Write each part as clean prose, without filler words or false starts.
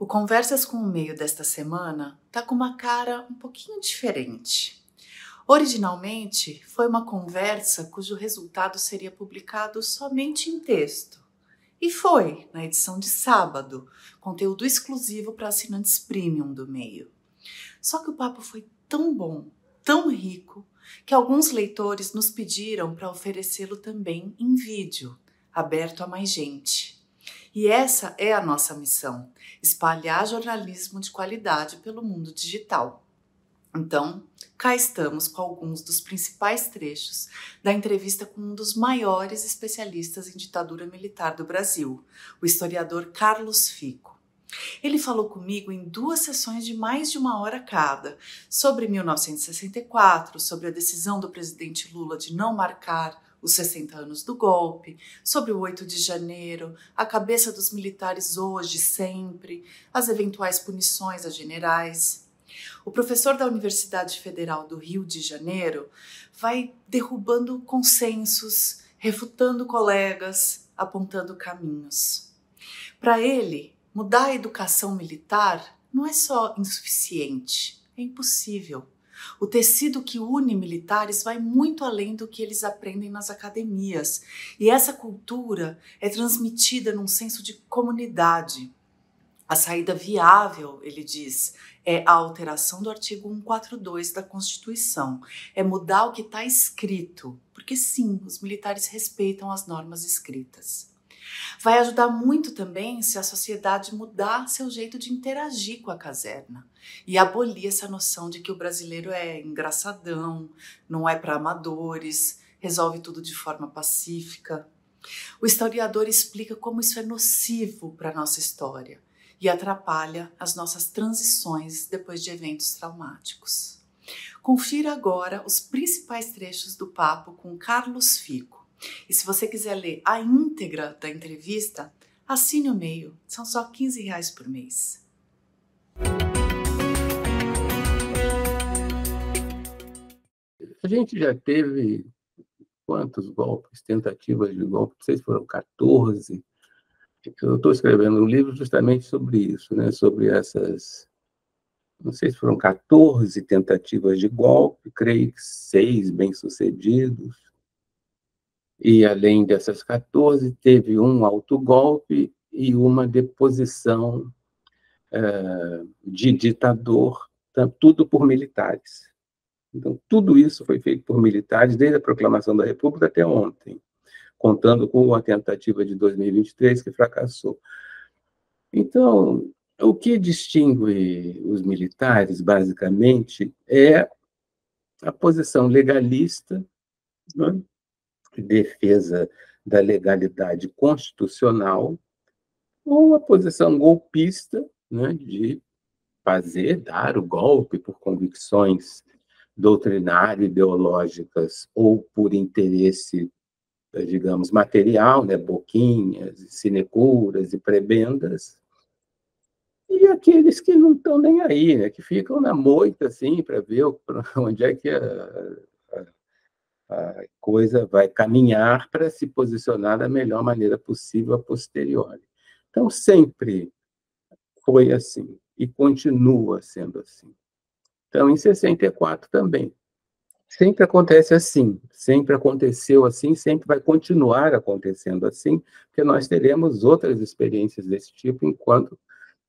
O Conversas com o Meio desta semana tá com uma cara um pouquinho diferente. Originalmente, foi uma conversa cujo resultado seria publicado somente em texto. E foi, na edição de sábado, conteúdo exclusivo para assinantes premium do Meio. Só que o papo foi tão bom, tão rico, que alguns leitores nos pediram para oferecê-lo também em vídeo, aberto a mais gente. E essa é a nossa missão: espalhar jornalismo de qualidade pelo mundo digital. Então, cá estamos com alguns dos principais trechos da entrevista com um dos maiores especialistas em ditadura militar do Brasil, o historiador Carlos Fico. Ele falou comigo em 2 sessões de mais de 1 hora cada, sobre 1964, sobre a decisão do presidente Lula de não marcar os 60 anos do golpe, sobre o 8 de janeiro, a cabeça dos militares hoje e sempre, as eventuais punições a generais. O professor da Universidade Federal do Rio de Janeiro vai derrubando consensos, refutando colegas, apontando caminhos. Para ele, mudar a educação militar não é só insuficiente, é impossível. O tecido que une militares vai muito além do que eles aprendem nas academias. E essa cultura é transmitida num senso de comunidade. A saída viável, ele diz, é a alteração do artigo 142 da Constituição. É mudar o que está escrito, porque sim, os militares respeitam as normas escritas. Vai ajudar muito também se a sociedade mudar seu jeito de interagir com a caserna e abolir essa noção de que o brasileiro é engraçadão, não é para amadores, resolve tudo de forma pacífica. O historiador explica como isso é nocivo para a nossa história e atrapalha as nossas transições depois de eventos traumáticos. Confira agora os principais trechos do papo com Carlos Fico. E se você quiser ler a íntegra da entrevista, assine o Meio. São só R$15 por mês. A gente já teve quantos golpes, tentativas de golpe? Não sei se foram 14. Eu estou escrevendo um livro justamente sobre isso, né? Sobre essas, não sei se foram 14 tentativas de golpe, creio que 6 bem-sucedidos. E, além dessas 14, teve um autogolpe e uma deposição de ditador, tudo por militares. Então, tudo isso foi feito por militares, desde a proclamação da República até ontem, contando com a tentativa de 2023, que fracassou. Então, o que distingue os militares, basicamente, é a posição legalista, né? Defesa da legalidade constitucional, ou a posição golpista, né? De dar o golpe por convicções doutrinárias, ideológicas, ou por interesse, digamos, material, né? Boquinhas, sinecuras e prebendas, e aqueles que não estão nem aí, né? Que ficam na moita, assim, para ver onde é que a coisa vai caminhar para se posicionar da melhor maneira possível a posteriori. Então, sempre foi assim, e continua sendo assim. Então, em 64 também. Sempre acontece assim, sempre aconteceu assim, sempre vai continuar acontecendo assim, porque nós teremos outras experiências desse tipo enquanto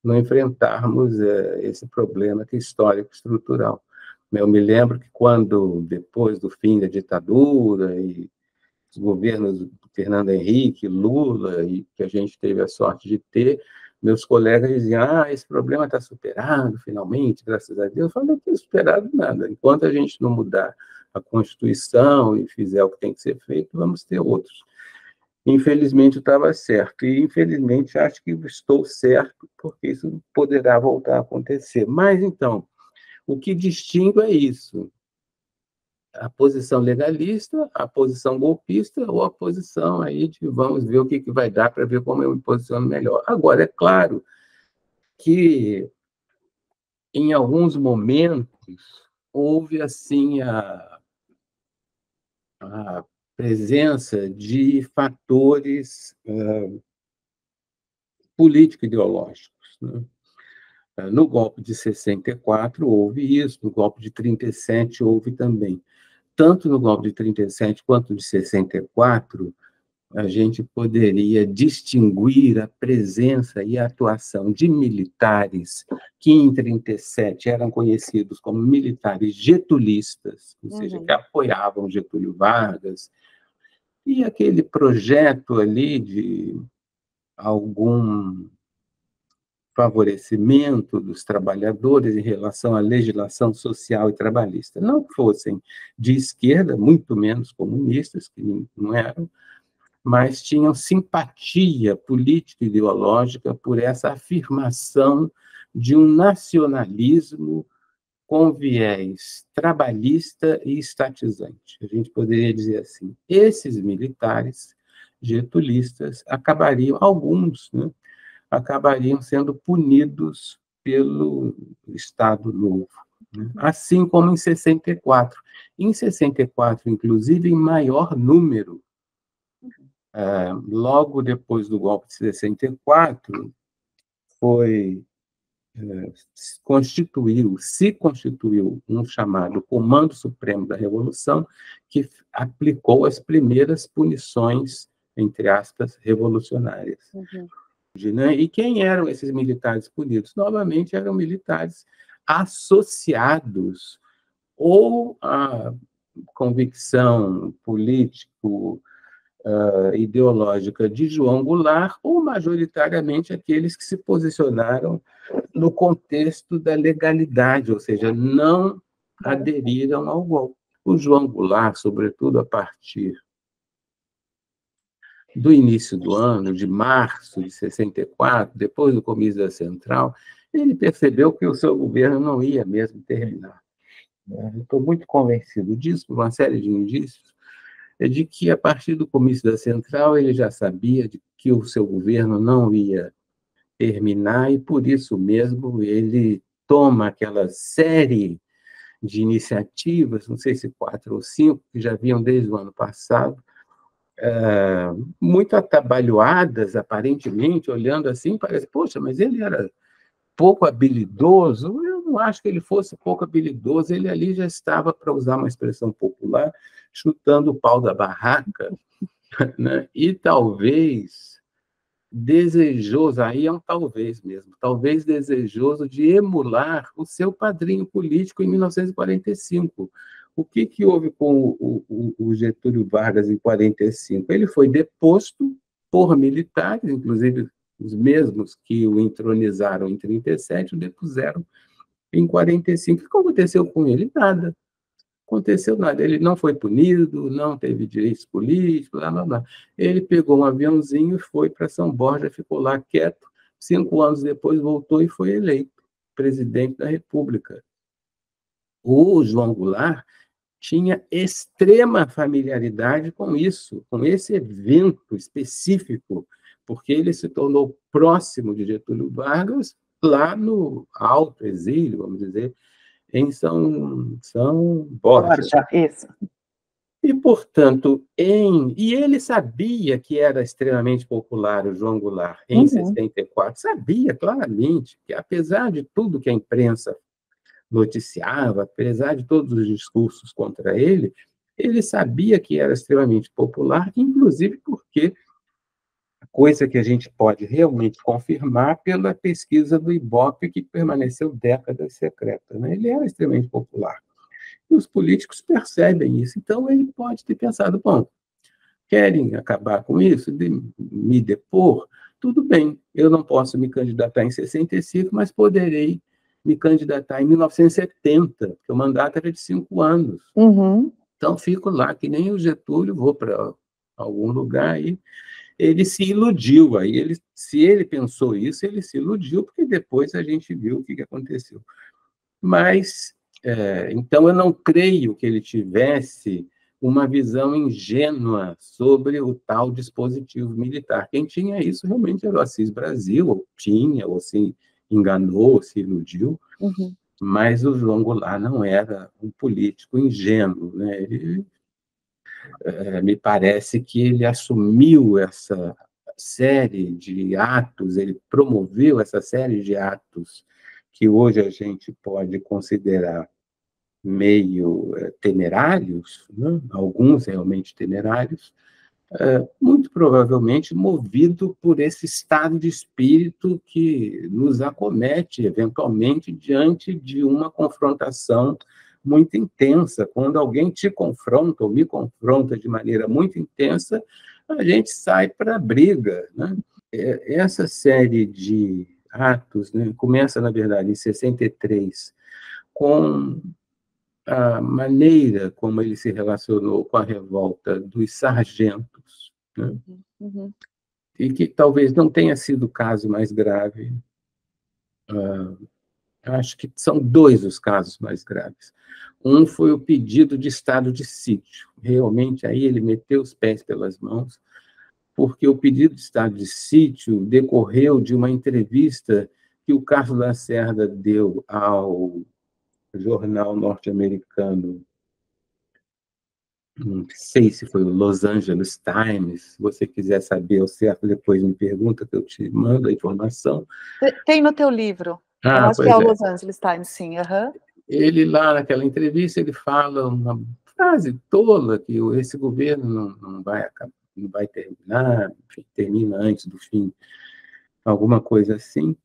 não enfrentarmos esse problema que é histórico estrutural. Eu me lembro que quando, depois do fim da ditadura e os governos Fernando Henrique, Lula, e que a gente teve a sorte de ter, meus colegas diziam: esse problema está superado, finalmente, graças a Deus. Eu falei: não tem superado nada. Enquanto a gente não mudar a Constituição e fizer o que tem que ser feito, vamos ter outros. Infelizmente, eu estava certo. E, infelizmente, acho que estou certo, porque isso poderá voltar a acontecer. Mas, então, o que distingue é isso: a posição legalista, a posição golpista, ou a posição aí de vamos ver o que vai dar para ver como eu me posiciono melhor. Agora, é claro que, em alguns momentos, houve assim a presença de fatores político-ideológicos, né? No golpe de 64 houve isso, no golpe de 37 houve também. Tanto no golpe de 37 quanto de 64, a gente poderia distinguir a presença e a atuação de militares que, em 37, eram conhecidos como militares getulistas, ou seja, que apoiavam Getúlio Vargas, e aquele projeto ali de algum favorecimento dos trabalhadores em relação à legislação social e trabalhista. Não fossem de esquerda, muito menos comunistas, que não eram, mas tinham simpatia política e ideológica por essa afirmação de um nacionalismo com viés trabalhista e estatizante. A gente poderia dizer assim, esses militares getulistas acabariam, alguns, né, acabariam sendo punidos pelo Estado Novo, né? Assim como em 64. Em 64, inclusive, em maior número, logo depois do golpe de 64, foi se constituiu um chamado Comando Supremo da Revolução, que aplicou as primeiras punições, entre aspas, revolucionárias. Né? E quem eram esses militares punidos? Novamente, eram militares associados ou à convicção político ideológica de João Goulart, ou majoritariamente aqueles que se posicionaram no contexto da legalidade, ou seja, não aderiram ao golpe. O João Goulart, sobretudo a partir do início do ano, de março de 64, depois do comício da Central, ele percebeu que o seu governo não ia mesmo terminar. Estou muito convencido disso, por uma série de indícios, de que, a partir do comício da Central, ele já sabia de que o seu governo não ia terminar, e, por isso mesmo, ele toma aquela série de iniciativas, não sei se 4 ou 5, que já vinham desde o ano passado, muito atabalhoadas, aparentemente, olhando assim, parece, poxa, mas ele era pouco habilidoso. Eu não acho que ele fosse pouco habilidoso, ele ali já estava, para usar uma expressão popular, chutando o pau da barraca, né? E talvez desejoso, aí é um talvez mesmo, talvez desejoso de emular o seu padrinho político em 1945. O que houve com o Getúlio Vargas em 45? Ele foi deposto por militares, inclusive os mesmos que o entronizaram em 37, o depuseram em 45. O que aconteceu com ele? Nada. Aconteceu nada. Ele não foi punido, não teve direitos políticos, blá, blá, blá. Ele pegou um aviãozinho, foi para São Borja, ficou lá quieto. 5 anos depois voltou e foi eleito presidente da República. O João Goulart tinha extrema familiaridade com isso, com esse evento específico, porque ele se tornou próximo de Getúlio Vargas lá no alto exílio, vamos dizer, em São Borja. Isso. E, portanto, e ele sabia que era extremamente popular o João Goulart em 64, sabia claramente que, apesar de tudo que a imprensa noticiava, apesar de todos os discursos contra ele, ele sabia que era extremamente popular, inclusive porque, coisa que a gente pode realmente confirmar pela pesquisa do Ibope, que permaneceu décadas secreta, né? Ele era extremamente popular. E os políticos percebem isso. Então, ele pode ter pensado, bom, querem acabar com isso, me depor? Tudo bem, eu não posso me candidatar em 65, mas poderei me candidatar em 1970, porque o mandato era de 5 anos. Então, fico lá, que nem o Getúlio, vou para algum lugar e ele se iludiu. Aí, se ele pensou isso, ele se iludiu, porque depois a gente viu o que aconteceu. Mas, então, eu não creio que ele tivesse uma visão ingênua sobre o tal dispositivo militar. Quem tinha isso realmente era o Assis Brasil, ou tinha, ou se enganou, ou se iludiu, mas o João Goulart não era um político ingênuo, né? Ele, me parece que ele assumiu essa série de atos, ele promoveu essa série de atos que hoje a gente pode considerar meio temerários, né? Alguns realmente temerários, muito provavelmente movido por esse estado de espírito que nos acomete, eventualmente, diante de uma confrontação muito intensa. Quando alguém te confronta ou me confronta de maneira muito intensa, a gente sai para a briga, né? Essa série de atos, né, começa, na verdade, em 63, com a maneira como ele se relacionou com a revolta dos sargentos, né? Uhum. E que talvez não tenha sido o caso mais grave. Acho que são dois os casos mais graves. Um foi o pedido de estado de sítio. Realmente, aí ele meteu os pés pelas mãos, porque o pedido de estado de sítio decorreu de uma entrevista que o Carlos Lacerda deu ao jornal norte-americano, não sei se foi o Los Angeles Times. Se você quiser saber ao certo, depois me pergunta que eu te mando a informação. Tem no teu livro. Eu Ah, acho que é pois o é. Los Angeles Times, sim. Uhum. Ele lá naquela entrevista, ele fala uma frase tola que esse governo não vai acabar, não vai terminar, enfim, termina antes do fim, alguma coisa assim.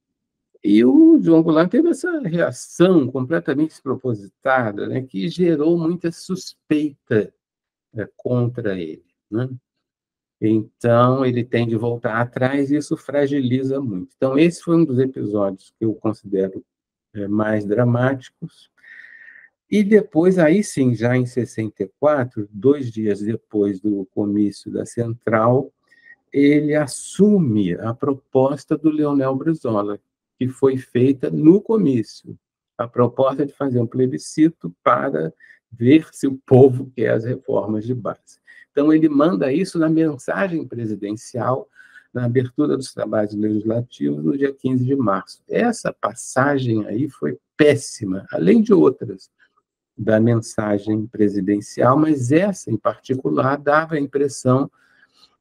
E o João Goulart teve essa reação completamente despropositada, né, que gerou muita suspeita contra ele, né? Então, ele tem de voltar atrás e isso fragiliza muito. Então, esse foi um dos episódios que eu considero mais dramáticos. E depois, aí sim, já em 64, 2 dias depois do comício da Central, ele assume a proposta do Leonel Brizola, que foi feita no comício. A proposta de fazer um plebiscito para ver se o povo quer as reformas de base. Então, ele manda isso na mensagem presidencial, na abertura dos trabalhos legislativos, no dia 15 de março. Essa passagem aí foi péssima, além de outras da mensagem presidencial, mas essa, em particular, dava a impressão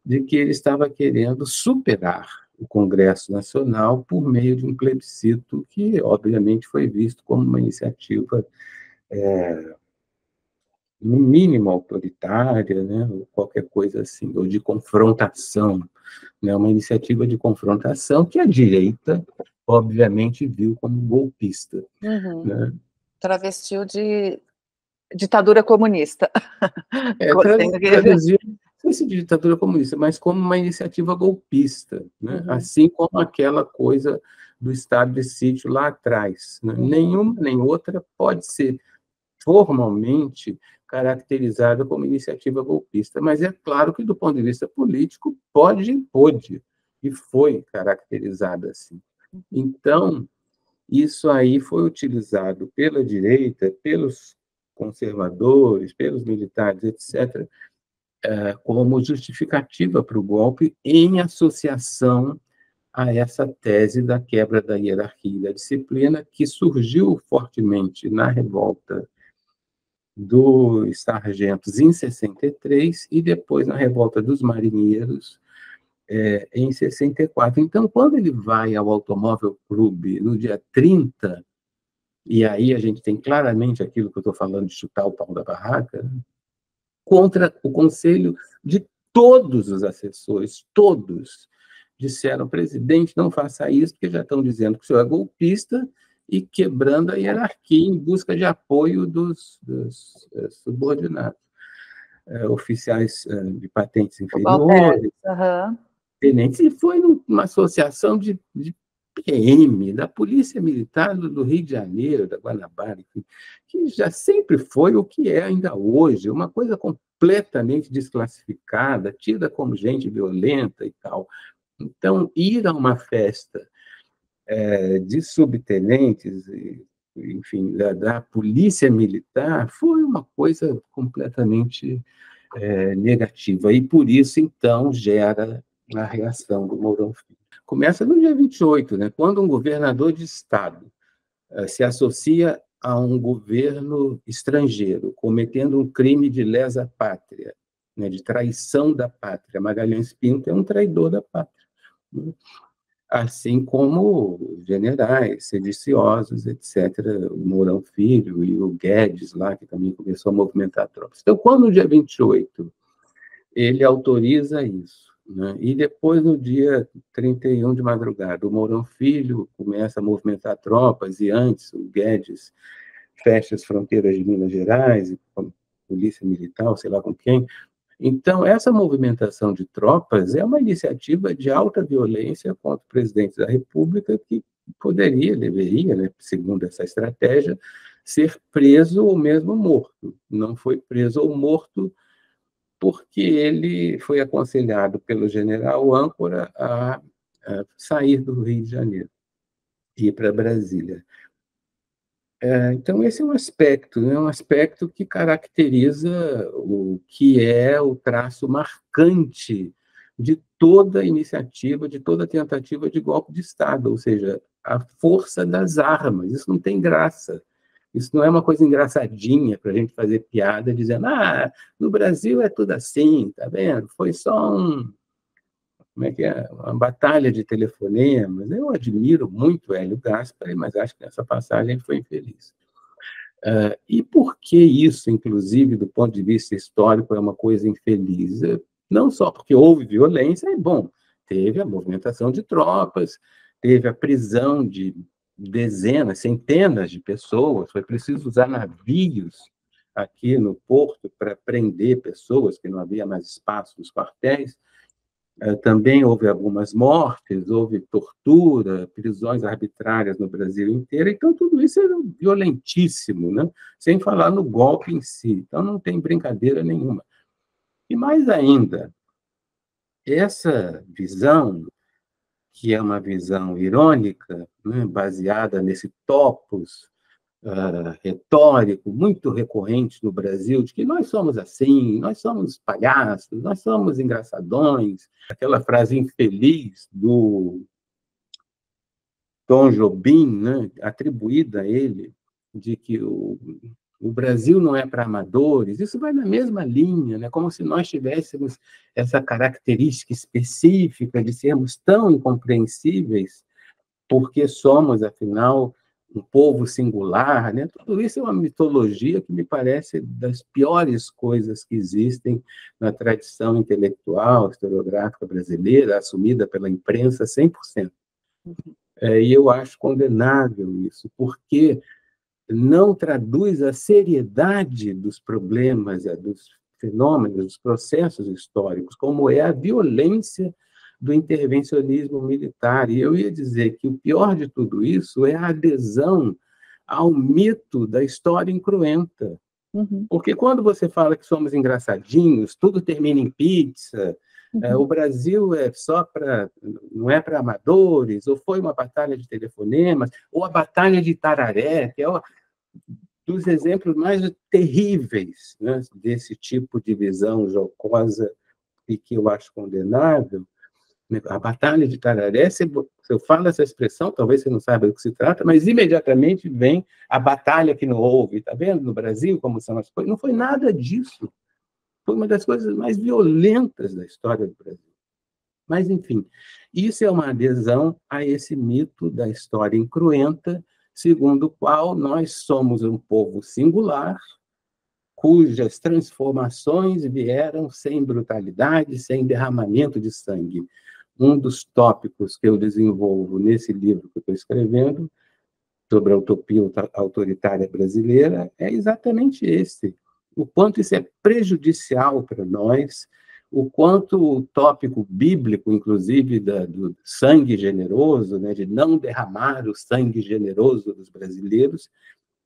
de que ele estava querendo superar o Congresso Nacional por meio de um plebiscito que, obviamente, foi visto como uma iniciativa, no mínimo, autoritária, né, ou qualquer coisa assim, ou de confrontação, né, uma iniciativa de confrontação que a direita, obviamente, viu como golpista. Uhum. Né? Travestiu de ditadura comunista. Traduzir, não sei se de ditadura comunista, mas como uma iniciativa golpista, né? Uhum. Assim como aquela coisa do estado de sítio lá atrás. Né? Uhum. Nenhuma nem outra pode ser formalmente caracterizada como iniciativa golpista, mas é claro que, do ponto de vista político, pôde e foi caracterizada assim. Então, isso aí foi utilizado pela direita, pelos conservadores, pelos militares, etc., como justificativa para o golpe, em associação a essa tese da quebra da hierarquia e da disciplina, que surgiu fortemente na revolta dos sargentos em 63 e depois na revolta dos marinheiros em 64. Então, quando ele vai ao Automóvel Clube no dia 30, e aí a gente tem claramente aquilo que eu estou falando de chutar o pau da barraca, né? Contra o conselho de todos os assessores, todos disseram: presidente, não faça isso, porque já estão dizendo que o senhor é golpista e quebrando a hierarquia em busca de apoio dos subordinados, oficiais de patentes inferiores, Uhum. tenentes, e foi numa associação de PM, da Polícia Militar do Rio de Janeiro, da Guanabara, enfim, que já sempre foi o que é ainda hoje, uma coisa completamente desclassificada, tida como gente violenta e tal. Então, ir a uma festa de subtenentes, enfim, da Polícia Militar, foi uma coisa completamente negativa. E, por isso, então, gera a reação do Mourão Filho. Começa no dia 28, né, quando um governador de Estado se associa a um governo estrangeiro, cometendo um crime de lesa pátria, né, de traição da pátria. Magalhães Pinto é um traidor da pátria. Né? assim como generais sediciosos, etc., o Mourão Filho e o Guedes, lá, que também começou a movimentar tropas. Então, quando no dia 28 ele autoriza isso, né? E depois, no dia 31 de madrugada, o Mourão Filho começa a movimentar tropas, e antes o Guedes fecha as fronteiras de Minas Gerais, e com a polícia militar, sei lá com quem. Então, essa movimentação de tropas é uma iniciativa de alta violência contra o presidente da República, que poderia, deveria, né, segundo essa estratégia, ser preso ou mesmo morto. Não foi preso ou morto porque ele foi aconselhado pelo general Âncora a sair do Rio de Janeiro e ir para Brasília. Então, esse é um aspecto, né? Um aspecto que caracteriza o que é o traço marcante de toda iniciativa, de toda tentativa de golpe de Estado, ou seja, a força das armas. Isso não tem graça. Isso não é uma coisa engraçadinha para a gente fazer piada dizendo, no Brasil é tudo assim, tá vendo? Foi só como é que é? Uma batalha de telefonemas. Eu admiro muito Hélio Gaspari, mas acho que nessa passagem foi infeliz. E por que isso, inclusive, do ponto de vista histórico, é uma coisa infeliz? Não só porque houve violência, é bom, teve a movimentação de tropas, teve a prisão de dezenas, centenas de pessoas, foi preciso usar navios aqui no porto para prender pessoas, que não havia mais espaço nos quartéis. Também houve algumas mortes, houve tortura, prisões arbitrárias no Brasil inteiro, então tudo isso era violentíssimo, né? Sem falar no golpe em si. Então não tem brincadeira nenhuma. E mais ainda, essa visão, que é uma visão irônica, né, baseada nesse topos retórico muito recorrente no Brasil, de que nós somos assim, nós somos palhaços, nós somos engraçadões. Aquela frase infeliz do Tom Jobim, né, atribuída a ele, de que o Brasil não é para amadores, isso vai na mesma linha, né, como se nós tivéssemos essa característica específica de sermos tão incompreensíveis, porque somos, afinal, um povo singular, né? Tudo isso é uma mitologia que me parece das piores coisas que existem na tradição intelectual, historiográfica brasileira, assumida pela imprensa 100%. E eu acho condenável isso, porque não traduz a seriedade dos problemas, dos fenômenos, dos processos históricos, como é a violência do intervencionismo militar. E eu ia dizer que o pior de tudo isso é a adesão ao mito da história incruenta. Porque quando você fala que somos engraçadinhos, tudo termina em pizza, o Brasil é só para, não é para amadores, ou foi uma batalha de telefonemas, ou a batalha de Tararé, que é dos exemplos mais terríveis, né, desse tipo de visão jocosa e que eu acho condenável. A batalha de Tararé, se eu falo essa expressão, talvez você não saiba do que se trata, mas imediatamente vem a batalha que não houve. Está vendo no Brasil como são as coisas? Não foi nada disso. Foi uma das coisas mais violentas da história do Brasil. Mas, enfim, isso é uma adesão a esse mito da história incruenta, segundo o qual nós somos um povo singular, cujas transformações vieram sem brutalidade, sem derramamento de sangue. Um dos tópicos que eu desenvolvo nesse livro que eu estou escrevendo, sobre a utopia autoritária brasileira, é exatamente esse. O quanto isso é prejudicial para nós, o quanto o tópico bíblico, inclusive, do sangue generoso, né, de não derramar o sangue generoso dos brasileiros,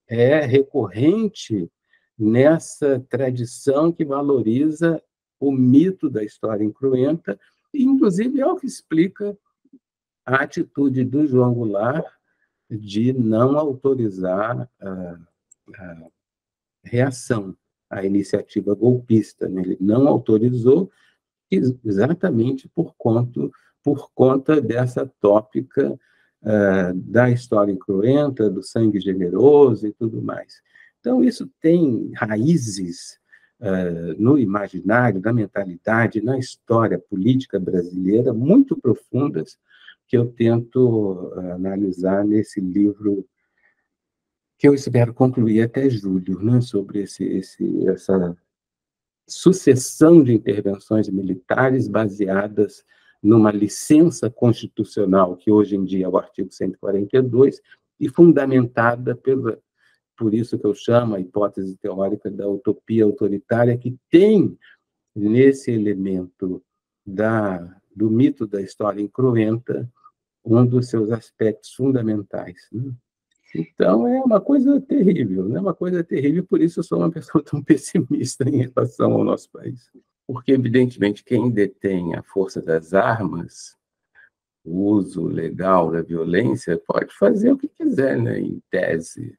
é recorrente nessa tradição que valoriza o mito da história incruenta, e, inclusive, é o que explica a atitude do João Goulart de não autorizar a reação à iniciativa golpista, né? Ele não autorizou exatamente por conta dessa tópica da história incruenta, do sangue generoso e tudo mais. Então, isso tem raízes no imaginário, na mentalidade, na história política brasileira, muito profundas, que eu tento analisar nesse livro, que eu espero concluir até julho, né, sobre essa sucessão de intervenções militares baseadas numa licença constitucional, que hoje em dia é o artigo 142, e fundamentada por isso que eu chamo a hipótese teórica da utopia autoritária, que tem nesse elemento do mito da história incruenta um dos seus aspectos fundamentais, né? Então, é uma coisa terrível, né? Uma coisa terrível, por isso eu sou uma pessoa tão pessimista em relação ao nosso país. Porque, evidentemente, quem detém a força das armas, o uso legal da violência, pode fazer o que quiser, né? Em tese.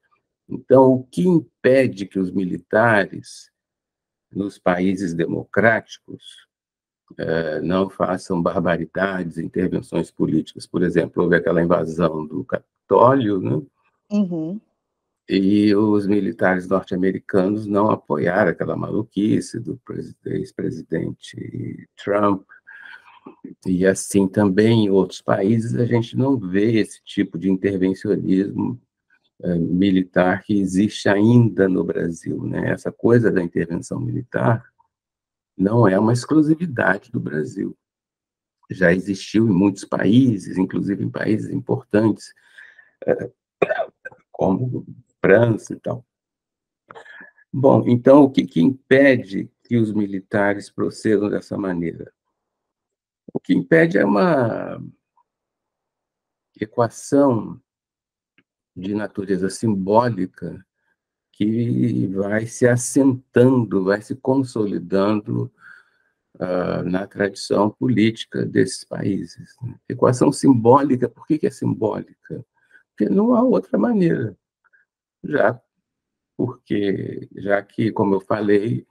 Então, o que impede que os militares, nos países democráticos, não façam barbaridades, intervenções políticas? Por exemplo, houve aquela invasão do Capitólio, né? Uhum. E os militares norte-americanos não apoiaram aquela maluquice do ex-presidente Trump. E assim também em outros países a gente não vê esse tipo de intervencionismo militar que existe ainda no Brasil, né? Essa coisa da intervenção militar não é uma exclusividade do Brasil. Já existiu em muitos países, inclusive em países importantes, como França e tal. Bom, então, o que impede que os militares procedam dessa maneira? O que impede é uma equação de natureza simbólica que vai se assentando, vai se consolidando na tradição política desses países, né? Equação simbólica, por que é simbólica? Porque não há outra maneira, já que, como eu falei,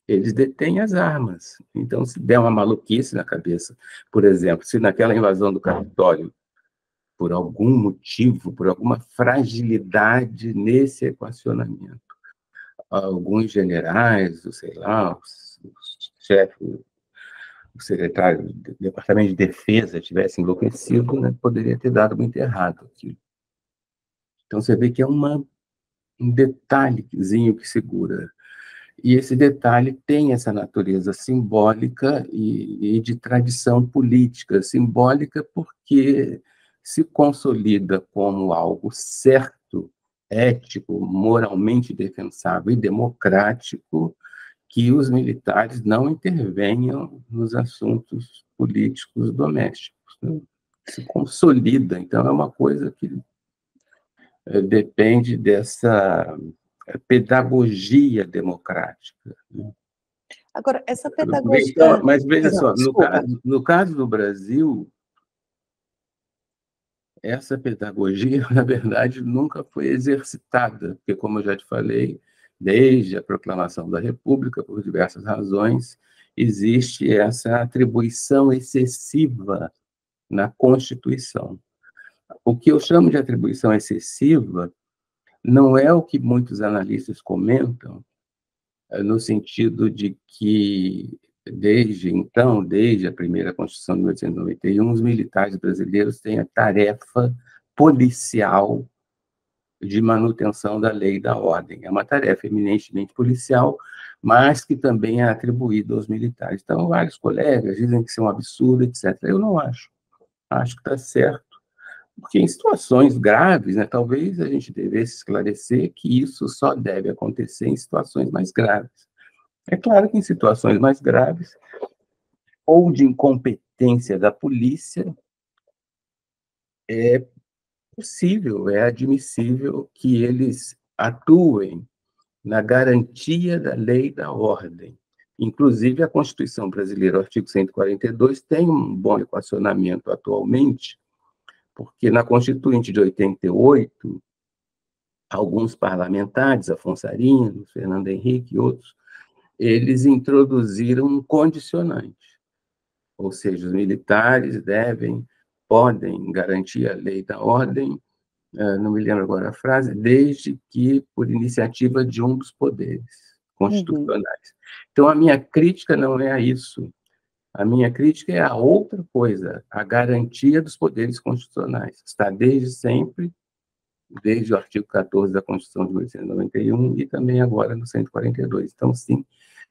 eles detêm as armas. Então, se der uma maluquice na cabeça, por exemplo, se naquela invasão do Capitólio, por algum motivo, por alguma fragilidade nesse equacionamento, alguns generais, sei lá, os chefes, o secretário do Departamento de Defesa tivesse enlouquecido, né, poderia ter dado muito errado aquilo. Então, você vê que é um detalhezinho que segura. E esse detalhe tem essa natureza simbólica e de tradição política. Simbólica porque se consolida como algo certo, ético, moralmente defensável e democrático, que os militares não intervenham nos assuntos políticos domésticos, né? Se consolida. Então, é uma coisa que depende dessa pedagogia democrática, né? Agora, essa pedagogia... Mas veja Não, só, desculpa. no caso do Brasil, essa pedagogia, na verdade, nunca foi exercitada, porque, como eu já te falei, desde a proclamação da República, por diversas razões, existe essa atribuição excessiva na Constituição. O que eu chamo de atribuição excessiva não é o que muitos analistas comentam, no sentido de que, desde a primeira Constituição de 1891, os militares brasileiros têm a tarefa policial de manutenção da lei e da ordem. É uma tarefa eminentemente policial, mas que também é atribuída aos militares. Então, vários colegas dizem que isso é um absurdo, etc. Eu não acho. Acho que está certo, porque em situações graves, né, talvez a gente devesse esclarecer que isso só deve acontecer em situações mais graves. É claro que em situações mais graves, ou de incompetência da polícia, é possível, é admissível que eles atuem na garantia da lei e da ordem. Inclusive, a Constituição brasileira, o artigo 142, tem um bom equacionamento atualmente, porque na Constituinte de 88, alguns parlamentares, Afonso Arinos, Fernando Henrique e outros, eles introduziram um condicionante, ou seja, os militares podem garantir a lei da ordem, não me lembro agora a frase, desde que por iniciativa de um dos poderes constitucionais. Então, a minha crítica não é a isso. A minha crítica é a outra coisa, a garantia dos poderes constitucionais. Está desde sempre, desde o artigo 14 da Constituição de 1891 e também agora no 142. Então, sim,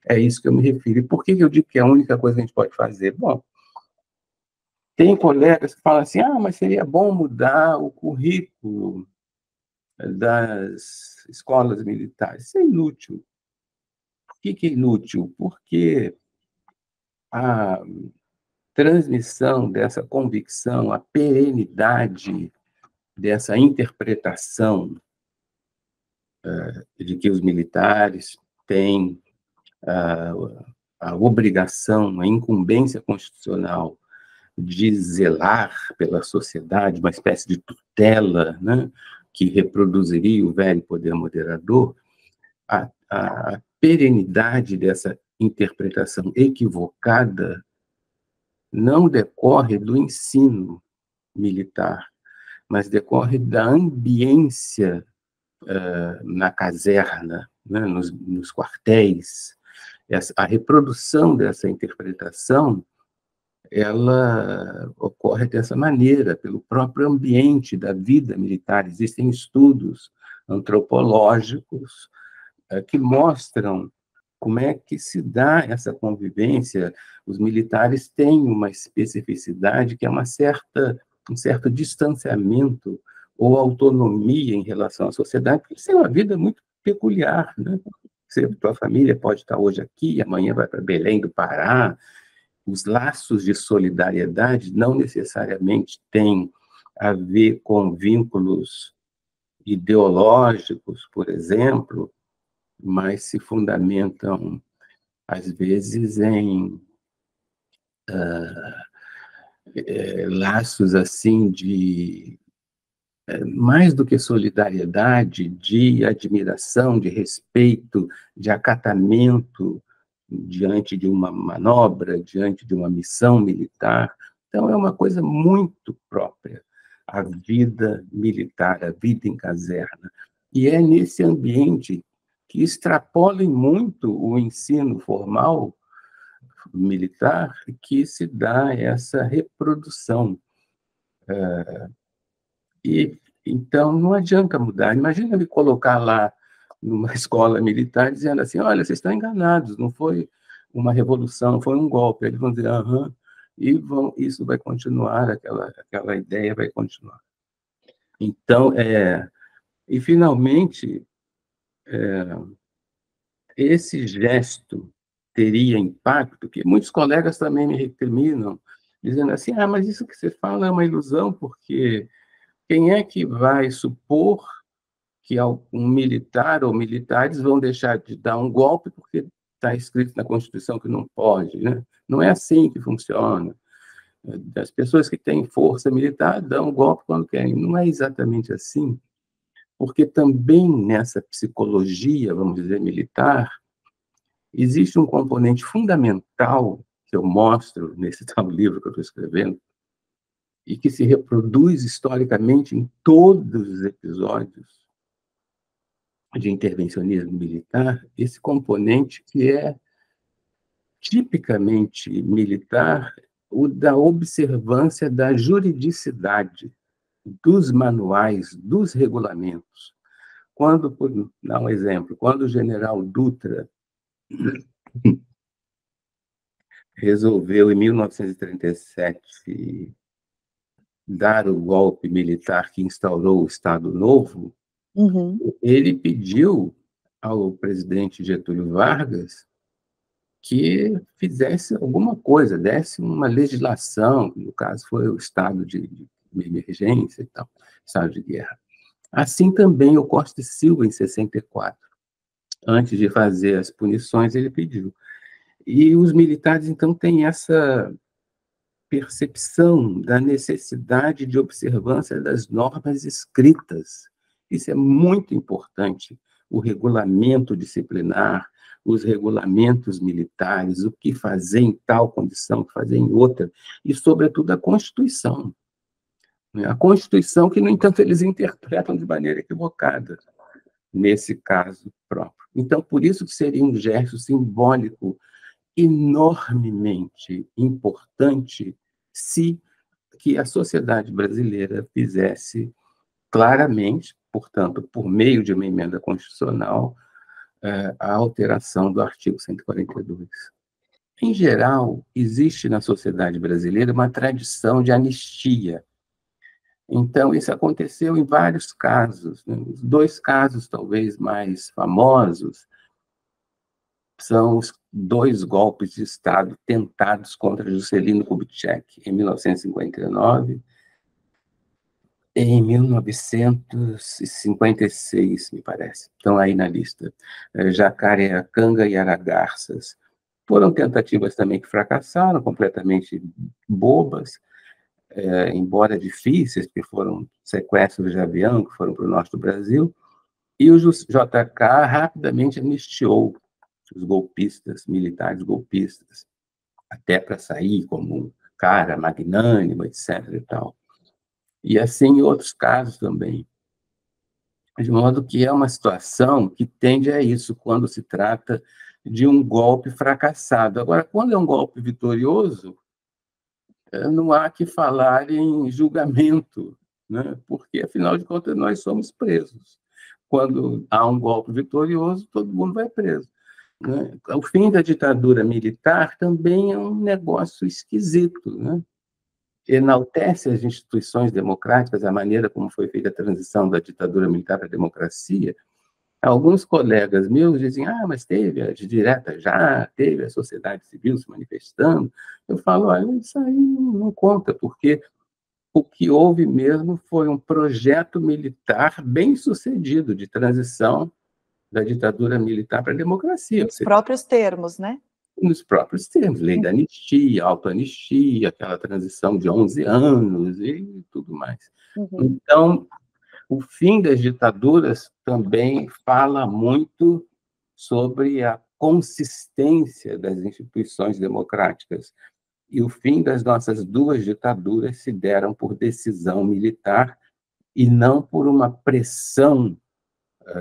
é isso que eu me refiro. E por que eu digo que é a única coisa que a gente pode fazer? Bom, tem colegas que falam assim, mas seria bom mudar o currículo das escolas militares. Isso é inútil. Por que é inútil? Porque a transmissão dessa convicção, a perenidade dessa interpretação de que os militares têm a obrigação, a incumbência constitucional de zelar pela sociedade, uma espécie de tutela, né, que reproduziria o velho poder moderador, a perenidade dessa interpretação equivocada não decorre do ensino militar, mas decorre da ambiência na caserna, né, nos quartéis. A reprodução dessa interpretação, ela ocorre dessa maneira, pelo próprio ambiente da vida militar. Existem estudos antropológicos que mostram como é que se dá essa convivência. Os militares têm uma especificidade que é um certo distanciamento ou autonomia em relação à sociedade, porque isso é uma vida muito peculiar, né? Tua família pode estar hoje aqui, amanhã vai para Belém do Pará. Os laços de solidariedade não necessariamente têm a ver com vínculos ideológicos, por exemplo, mas se fundamentam, às vezes, em laços assim de mais do que solidariedade, de admiração, de respeito, de acatamento diante de uma manobra, diante de uma missão militar. Então, é uma coisa muito própria, a vida militar, a vida em caserna. E é nesse ambiente que extrapola muito o ensino formal militar que se dá essa reprodução. E então não adianta mudar. Imagina me colocar lá numa escola militar dizendo assim, olha, vocês estão enganados, não foi uma revolução, foi um golpe. Eles vão dizer, e isso vai continuar, aquela ideia vai continuar. Então, e finalmente, esse gesto teria impacto, que muitos colegas também me recriminam, dizendo assim, mas isso que você fala é uma ilusão, porque quem é que vai supor que um militar ou militares vão deixar de dar um golpe porque está escrito na Constituição que não pode, né? Não é assim que funciona. As pessoas que têm força militar dão um golpe quando querem. Não é exatamente assim, porque também nessa psicologia, vamos dizer, militar, existe um componente fundamental que eu mostro nesse tal livro que eu estou escrevendo, e que se reproduz historicamente em todos os episódios de intervencionismo militar, esse componente que é tipicamente militar, o da observância da juridicidade, dos manuais, dos regulamentos. Quando, por dar um exemplo, quando o general Dutra resolveu, em 1937, dar o golpe militar que instaurou o Estado Novo, ele pediu ao presidente Getúlio Vargas que fizesse alguma coisa, desse uma legislação, no caso foi o estado de emergência e tal, estado de guerra. Assim também o Costa e Silva, em 64, antes de fazer as punições, ele pediu. E os militares, então, têm essa percepção da necessidade de observância das normas escritas. Isso é muito importante, o regulamento disciplinar, os regulamentos militares, o que fazer em tal condição, o que fazer em outra, e, sobretudo, a Constituição. A Constituição que, no entanto, eles interpretam de maneira equivocada, nesse caso próprio. Então, por isso que seria um gesto simbólico enormemente importante se que a sociedade brasileira fizesse claramente, portanto, por meio de uma emenda constitucional, a alteração do artigo 142. Em geral, existe na sociedade brasileira uma tradição de anistia. Então, isso aconteceu em vários casos, né? Os dois casos, talvez, mais famosos são os dois golpes de Estado tentados contra Juscelino Kubitschek, em 1959 e em 1956, me parece. Estão aí na lista. Jacareacanga e Aragarças. Foram tentativas também que fracassaram, completamente bobas, embora difíceis, porque foram sequestros de avião que foram para o norte do Brasil, e o JK rapidamente anistiou os golpistas, militares golpistas, até para sair como um cara magnânimo, etc. E tal. E assim em outros casos também. De modo que é uma situação que tende a isso quando se trata de um golpe fracassado. Agora, quando é um golpe vitorioso, não há que falar em julgamento, né? Porque, afinal de contas, nós somos presos. Quando há um golpe vitorioso, todo mundo vai preso, né? O fim da ditadura militar também é um negócio esquisito, né? Enaltece as instituições democráticas, a maneira como foi feita a transição da ditadura militar para a democracia. Alguns colegas meus dizem, mas teve a direta já, teve a sociedade civil se manifestando. Eu falo, olha, isso aí não conta, porque o que houve mesmo foi um projeto militar bem sucedido de transição da ditadura militar para a democracia. Nos próprios termos, né? Nos próprios termos, lei da anistia, autoanistia, aquela transição de 11 anos e tudo mais. Uhum. Então, o fim das ditaduras também fala muito sobre a consistência das instituições democráticas. E o fim das nossas duas ditaduras se deram por decisão militar e não por uma pressão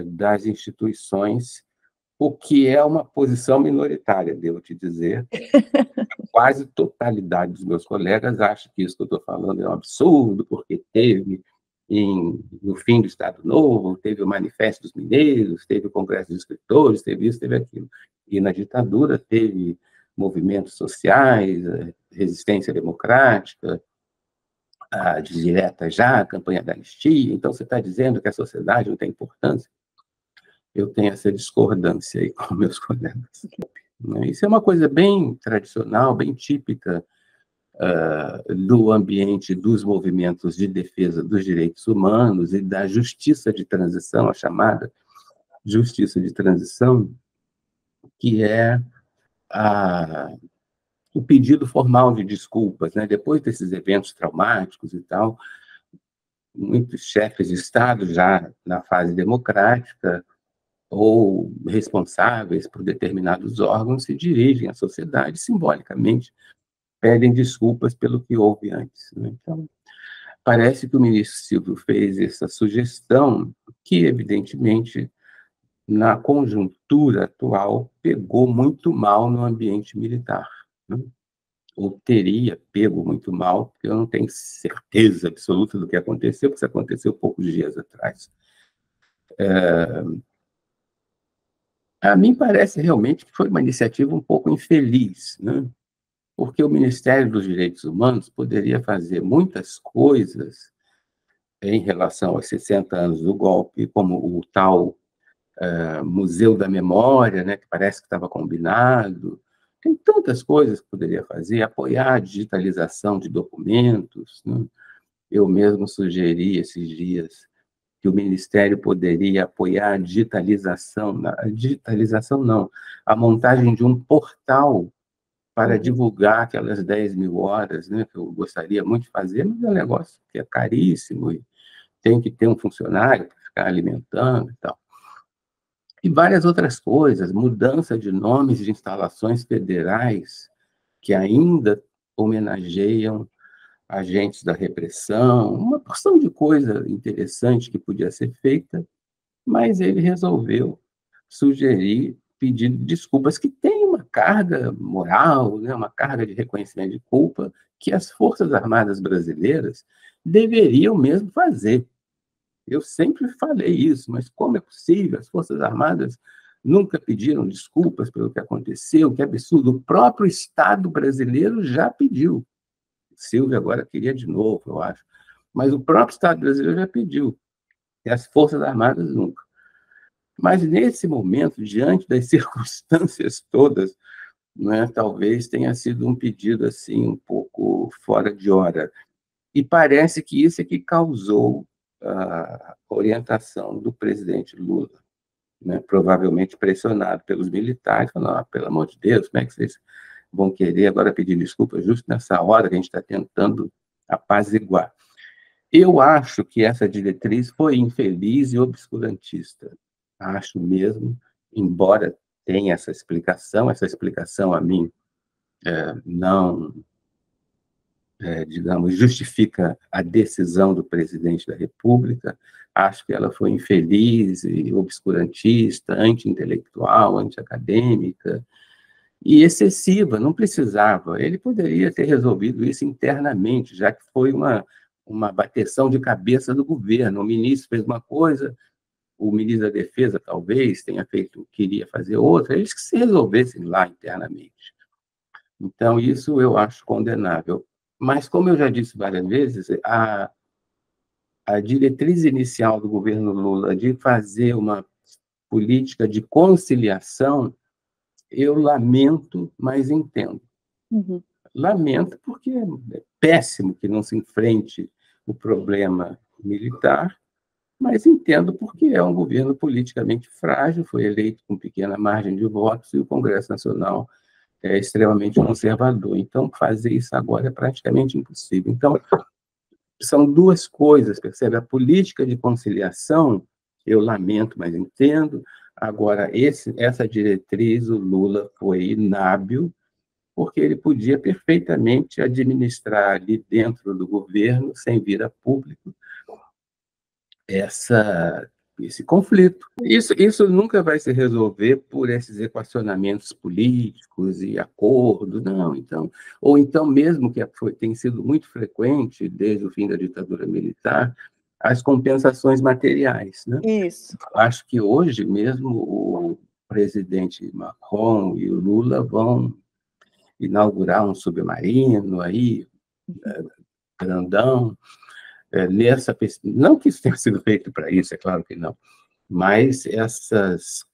das instituições, o que é uma posição minoritária, devo te dizer. A quase totalidade dos meus colegas acha que isso que eu estou falando é um absurdo, porque teve no fim do Estado Novo, teve o Manifesto dos Mineiros, teve o Congresso dos Escritores, teve isso, teve aquilo. E na ditadura teve movimentos sociais, resistência democrática, a direta já, a campanha da anistia. Então, você está dizendo que a sociedade não tem importância? Eu tenho essa discordância aí com meus colegas. Isso é uma coisa bem tradicional, bem típica do ambiente dos movimentos de defesa dos direitos humanos e da justiça de transição, a chamada justiça de transição, que é o pedido formal de desculpas, né? Depois desses eventos traumáticos e tal, muitos chefes de Estado, já na fase democrática, ou responsáveis por determinados órgãos, se dirigem à sociedade simbolicamente, pedem desculpas pelo que houve antes, né? Então, parece que o ministro Silvio fez essa sugestão, que, evidentemente, na conjuntura atual, pegou muito mal no ambiente militar, né? Ou teria pego muito mal, porque eu não tenho certeza absoluta do que aconteceu, porque isso aconteceu poucos dias atrás. A mim parece realmente que foi uma iniciativa um pouco infeliz, né? Porque o Ministério dos Direitos Humanos poderia fazer muitas coisas em relação aos 60 anos do golpe, como o tal Museu da Memória, né, que parece que estava combinado. Tem tantas coisas que poderia fazer, apoiar a digitalização de documentos, né? Eu mesmo sugeri esses dias que o Ministério poderia apoiar a digitalização não, a montagem de um portal para divulgar aquelas 10.000 horas, né, que eu gostaria muito de fazer, mas é um negócio que é caríssimo e tem que ter um funcionário para ficar alimentando e tal. E várias outras coisas, mudança de nomes de instalações federais que ainda homenageiam agentes da repressão, uma porção de coisa interessante que podia ser feita, mas ele resolveu sugerir pedindo desculpas, que tem uma carga moral, né, uma carga de reconhecimento de culpa que as Forças Armadas brasileiras deveriam mesmo fazer. Eu sempre falei isso, mas como é possível? As Forças Armadas nunca pediram desculpas pelo que aconteceu, que absurdo. O próprio Estado brasileiro já pediu. Silvio agora queria de novo, eu acho. Mas o próprio Estado brasileiro já pediu. E as Forças Armadas nunca. Mas, nesse momento, diante das circunstâncias todas, né, talvez tenha sido um pedido assim um pouco fora de hora. E parece que isso é que causou a orientação do presidente Lula, né, provavelmente pressionado pelos militares, falando, ah, pelo amor de Deus, como é que vocês vão querer agora pedir desculpa justo nessa hora que a gente está tentando apaziguar? Eu acho que essa diretriz foi infeliz e obscurantista. Acho mesmo, embora tenha essa explicação a mim não, digamos, justifica a decisão do presidente da República. Acho que ela foi infeliz e obscurantista, anti-intelectual, anti-acadêmica e excessiva, não precisava. Ele poderia ter resolvido isso internamente, já que foi uma bateção de cabeça do governo. O ministro fez uma coisa, o ministro da Defesa talvez tenha feito, queria fazer outra, eles que se resolvessem lá internamente. Então, isso eu acho condenável. Mas, como eu já disse várias vezes, a diretriz inicial do governo Lula de fazer uma política de conciliação, eu lamento, mas entendo. Uhum. Lamento porque é péssimo que não se enfrente o problema militar, mas entendo porque é um governo politicamente frágil, foi eleito com pequena margem de votos e o Congresso Nacional é extremamente conservador. Então, fazer isso agora é praticamente impossível. Então, são duas coisas, percebe? A política de conciliação, eu lamento, mas entendo. Agora, essa diretriz, o Lula foi inábil, porque ele podia perfeitamente administrar ali dentro do governo, sem vir a público, esse conflito. Isso nunca vai se resolver por esses equacionamentos políticos e acordos, não. Então, ou então mesmo que tem sido muito frequente desde o fim da ditadura militar, as compensações materiais, né? Isso. Acho que hoje mesmo o presidente Macron e o Lula vão inaugurar um submarino aí, grandão, não que isso tenha sido feito para isso, é claro que não, mas essas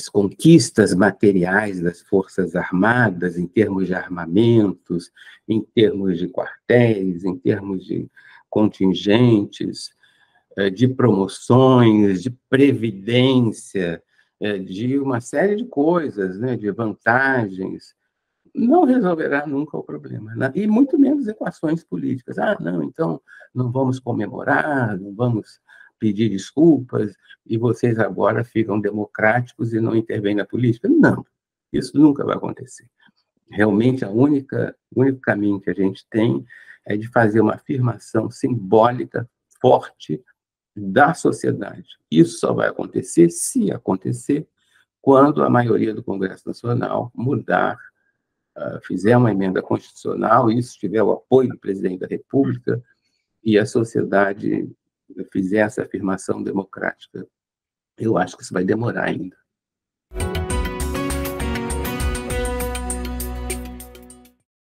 conquistas materiais das Forças Armadas, em termos de armamentos, em termos de quartéis, em termos de contingentes, de promoções, de previdência, de uma série de coisas, né, de vantagens, não resolverá nunca o problema, né? E muito menos equações políticas. Ah, não, então não vamos comemorar, não vamos pedir desculpas, e vocês agora ficam democráticos e não intervêm na política. Não, isso nunca vai acontecer. Realmente, o único caminho que a gente tem é de fazer uma afirmação simbólica forte da sociedade. Isso só vai acontecer, se acontecer, quando a maioria do Congresso Nacional mudar, fizer uma emenda constitucional, e isso tiver o apoio do presidente da República, e a sociedade fizer essa afirmação democrática. Eu acho que isso vai demorar ainda.